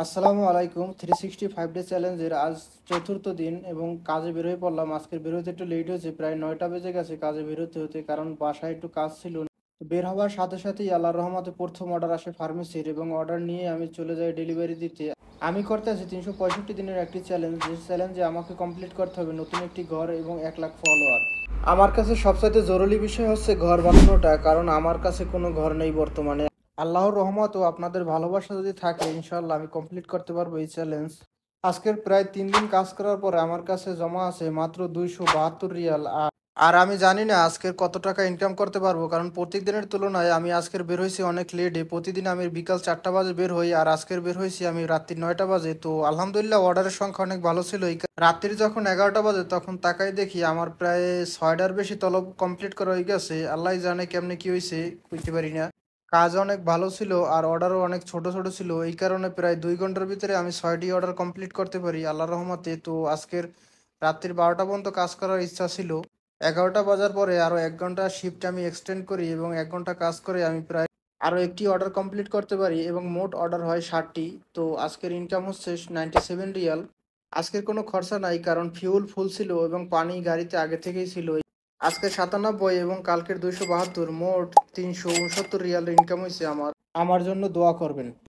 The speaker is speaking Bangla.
আসসালামু আলাইকুম। 365 ডে চ্যালেঞ্জের আজ চতুর্থ দিন এবং কাজে বের হয়ে পড়লাম। আজকের বের হতে একটু লেট হয়েছে, প্রায় 9টা বেজে গেছে কাজে বের হতে হতে, কারণ বাসায় একটু কাজ ছিল। তো বের হওয়ার সাথে সাথেই আল্লাহর রহমতে প্রথম অর্ডার আসে ফার্মেসির, এবং অর্ডার নিয়ে আমি চলে যাই ডেলিভারি দিতে। আমি করতে আছি 365 দিনের একটি চ্যালেঞ্জ, যে চ্যালেঞ্জে আমাকে কমপ্লিট করতে হবে নতুন একটি ঘর এবং 1 লাখ ফলোয়ার। আমার কাছে সবচাইতে জরুরি বিষয় হচ্ছে ঘর বানানোটা, কারণ আমার কাছে কোনো ঘর নেই বর্তমানে। আল্লাহর রহমত ও আপনাদের ভালোবাসা যদি থাকে, ইনশাল্লাহ আমি কমপ্লিট করতে পারবো এই চ্যালেঞ্জ। আজকের প্রায় 3 দিন কাজ করার পরে আমার কাছে জমা আছে মাত্র 272 রিয়াল। আর আমি জানি না আজকের কত টাকা ইনকাম করতে পারবো, কারণ প্রত্যেক দিনের তুলনায় আমি আজকের বের হয়েছি অনেক লেটে। প্রতিদিন আমি বিকাল 4টা বাজে বের হই, আর আজকের বের হয়েছি আমি রাত্রি 9টা বাজে। তো আলহামদুলিল্লাহ অর্ডারের সংখ্যা অনেক ভালো ছিল। রাত্রি যখন 11টা বাজে তখন তাকাই দেখি আমার প্রায় 6টার বেশি তলব কমপ্লিট করা হয়ে গেছে। আল্লাহ জানে কেমনে কি হয়েছে, বুঝতে পারি না। কাজ অনেক ভালো ছিল আর অর্ডারও অনেক ছোট ছোট ছিল, এই কারণে প্রায় 2 ঘন্টার ভিতরে আমি 6টি অর্ডার কমপ্লিট করতে পারি আল্লাহর রহমতে। তো আজকের রাত্রির 12টা পর্যন্ত কাজ করার ইচ্ছা ছিল। 11টা বাজার পরে আরও 1 ঘন্টা শিফট আমি এক্সটেন্ড করি, এবং 1 ঘন্টা কাজ করে আমি প্রায় আরও একটি অর্ডার কমপ্লিট করতে পারি, এবং মোট অর্ডার হয় 60টি। তো আজকের ইনকাম হচ্ছে 97 রিয়াল। আজকের কোনো খরচা নাই, কারণ ফিউল ফুল ছিল এবং পানি গাড়িতে আগে থেকেই ছিল। আজকে 97 এবং কালকের 272, মোট 369 রিয়াল ইনকাম হয়েছে আমার। আমার জন্য দোয়া করবেন।